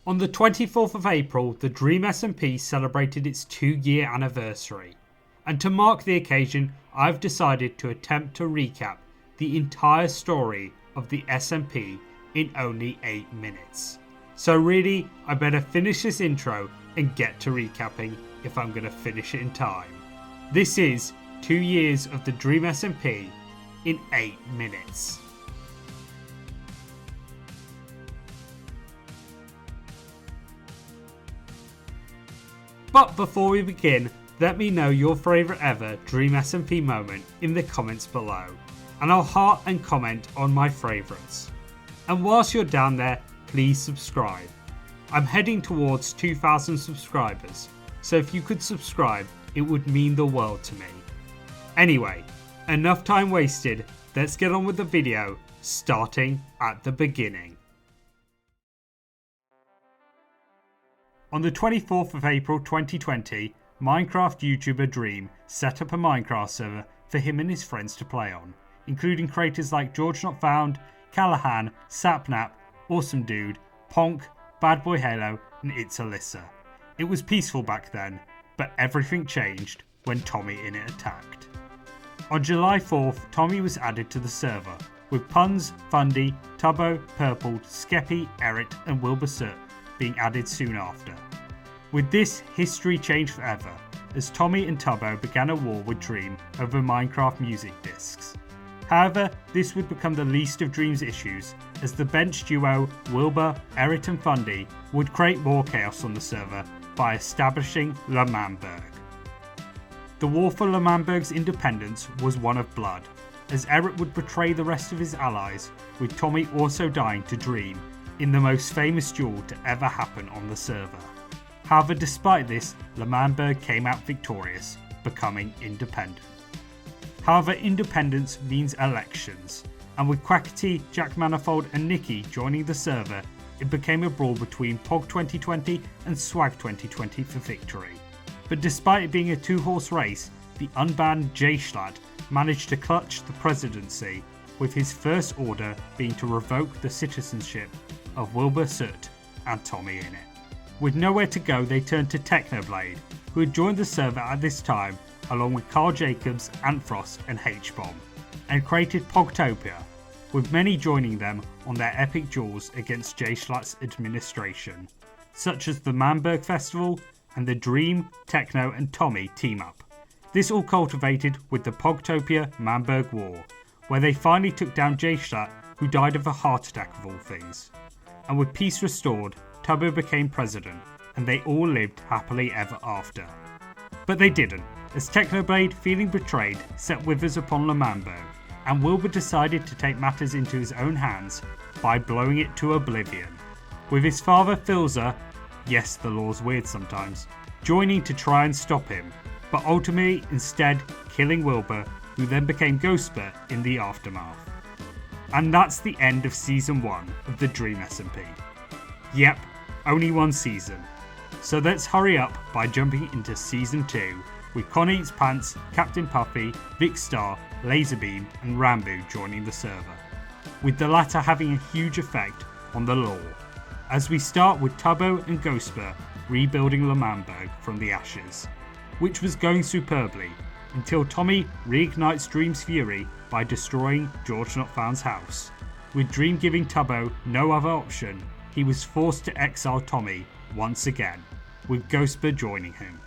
On the 24th of April, the Dream SMP celebrated its 2-year anniversary, and to mark the occasion, I've decided to attempt to recap the entire story of the SMP in only 8 minutes. So really, I better finish this intro and get to recapping if I'm going to finish it in time. This is 2 years of the Dream SMP in 8 minutes. But before we begin, let me know your favourite ever Dream SMP moment in the comments below, and I'll heart and comment on my favourites. And whilst you're down there, please subscribe. I'm heading towards 2,000 subscribers, so if you could subscribe, it would mean the world to me. Anyway, enough time wasted, let's get on with the video, starting at the beginning. On the 24th of April 2020, Minecraft YouTuber Dream set up a Minecraft server for him and his friends to play on, including creators like George Not Found, Callahan, Sapnap, Awesome Dude, Ponk, BadBoyHalo and It's Alyssa. It was peaceful back then, but everything changed when TommyInnit attacked. On July 4th, Tommy was added to the server, with Puns, Fundy, Tubbo, Purple, Skeppy, Erit and Wilbur being added soon after. With this, history changed forever, as Tommy and Tubbo began a war with Dream over Minecraft music discs. However, this would become the least of Dream's issues, as the bench duo Wilbur, Erit and Fundy would create more chaos on the server by establishing L'Manberg. The war for L'Manberg's independence was one of blood, as Erit would betray the rest of his allies, with Tommy also dying to Dream in the most famous duel to ever happen on the server. However, despite this, L'Manberg came out victorious, becoming independent. However, independence means elections, and with Quackity, Jack Manifold and Nikki joining the server, it became a brawl between Pog 2020 and Swag 2020 for victory. But despite it being a 2-horse race, the unbanned J-Schlatt managed to clutch the presidency, with his first order being to revoke the citizenship of Wilbur and TommyInnit. With nowhere to go, they turned to Technoblade, who had joined the server at this time along with Carl Jacobs, Antfrost and H-Bomb, and created Pogtopia, with many joining them on their epic duels against J-Schlatt's administration, such as the Manberg Festival and the Dream, Techno and Tommy team-up. This all cultivated with the Pogtopia Manberg War, where they finally took down J-Schlatt, who died of a heart attack of all things. And with peace restored, Tubbo became president, and they all lived happily ever after. But they didn't, as Technoblade, feeling betrayed, set withers upon L'Manberg, and Wilbur decided to take matters into his own hands by blowing it to oblivion, with his father Filza, yes the law's weird sometimes, joining to try and stop him, but ultimately instead killing Wilbur, who then became Ghostbert in the aftermath. And that's the end of Season 1 of the Dream SMP. Yep, only one season. So let's hurry up by jumping into Season 2, with Con Eats Pants, Captain Puffy, Vic Star, Laserbeam and Rambo joining the server, with the latter having a huge effect on the lore, as we start with Tubbo and Ghostbert rebuilding L'Manberg from the ashes, which was going superbly, until Tommy reignites Dream's fury by destroying George Not Found's house. With Dream giving Tubbo no other option, he was forced to exile Tommy once again, with Ghostbert joining him.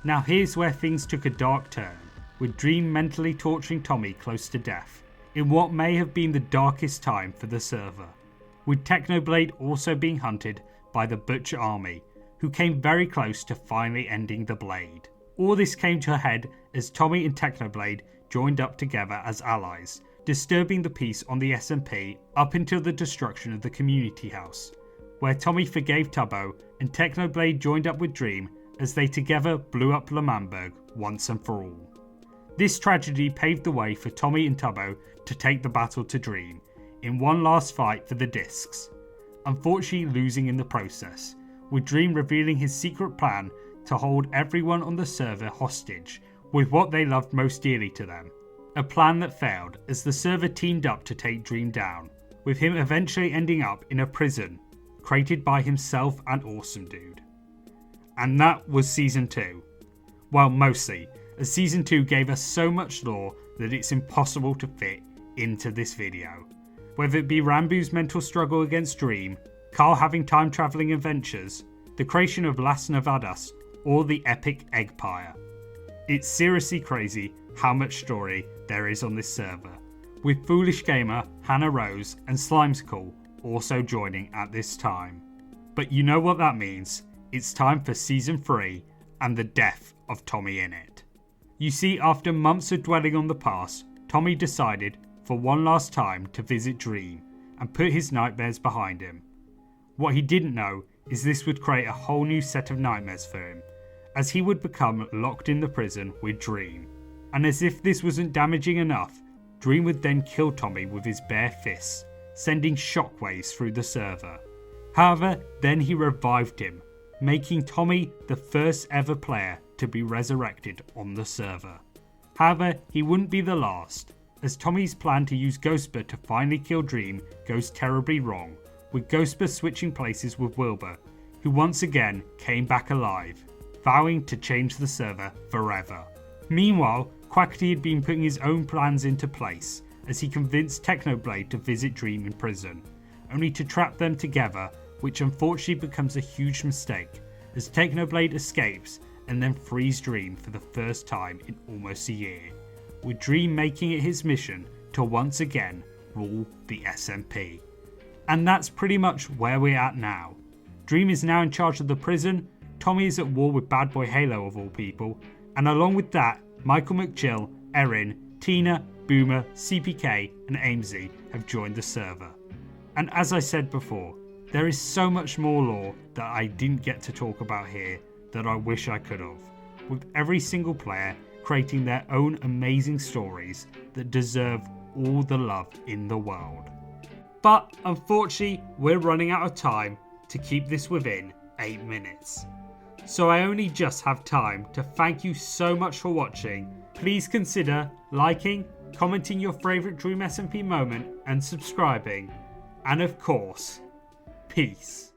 Now here's where things took a dark turn, with Dream mentally torturing Tommy close to death, in what may have been the darkest time for the server, with Technoblade also being hunted by the Butcher army, who came very close to finally ending the Blade. All this came to a head as Tommy and Technoblade joined up together as allies, disturbing the peace on the SMP up until the destruction of the community house, where Tommy forgave Tubbo and Technoblade joined up with Dream as they together blew up L'Manberg once and for all. This tragedy paved the way for Tommy and Tubbo to take the battle to Dream in one last fight for the discs, unfortunately losing in the process, with Dream revealing his secret plan to hold everyone on the server hostage with what they loved most dearly to them. A plan that failed as the server teamed up to take Dream down, with him eventually ending up in a prison, created by himself and Awesome Dude. And that was Season 2. Well, mostly, as Season 2 gave us so much lore that it's impossible to fit into this video. Whether it be Rambu's mental struggle against Dream, Carl having time travelling adventures, the creation of Las Nevadas, or the epic Eggpire. It's seriously crazy how much story there is on this server, with Foolish Gamer, Hannah Rose and Slimescool also joining at this time. But you know what that means, it's time for Season 3 and the death of TommyInnit. You see, after months of dwelling on the past, Tommy decided for one last time to visit Dream and put his nightmares behind him. What he didn't know is this would create a whole new set of nightmares for him, as he would become locked in the prison with Dream. And as if this wasn't damaging enough, Dream would then kill Tommy with his bare fists, sending shockwaves through the server. However, then he revived him, making Tommy the first ever player to be resurrected on the server. However, he wouldn't be the last, as Tommy's plan to use Ghostbur to finally kill Dream goes terribly wrong, with Ghostbur switching places with Wilbur, who once again came back alive, vowing to change the server forever. Meanwhile, Quackity had been putting his own plans into place, as he convinced Technoblade to visit Dream in prison, only to trap them together, which unfortunately becomes a huge mistake, as Technoblade escapes and then frees Dream for the first time in almost a year, with Dream making it his mission to once again rule the SMP. And that's pretty much where we're at now. Dream is now in charge of the prison, Tommy is at war with BadBoyHalo of all people, and along with that, Michael McGill, Erin, Tina, Boomer, CPK and Amesy have joined the server. And as I said before, there is so much more lore that I didn't get to talk about here that I wish I could have, with every single player creating their own amazing stories that deserve all the love in the world. But unfortunately, we're running out of time to keep this within 8 minutes. So I only just have time to thank you so much for watching. Please consider liking, commenting your favourite Dream SMP moment and subscribing. And of course, peace.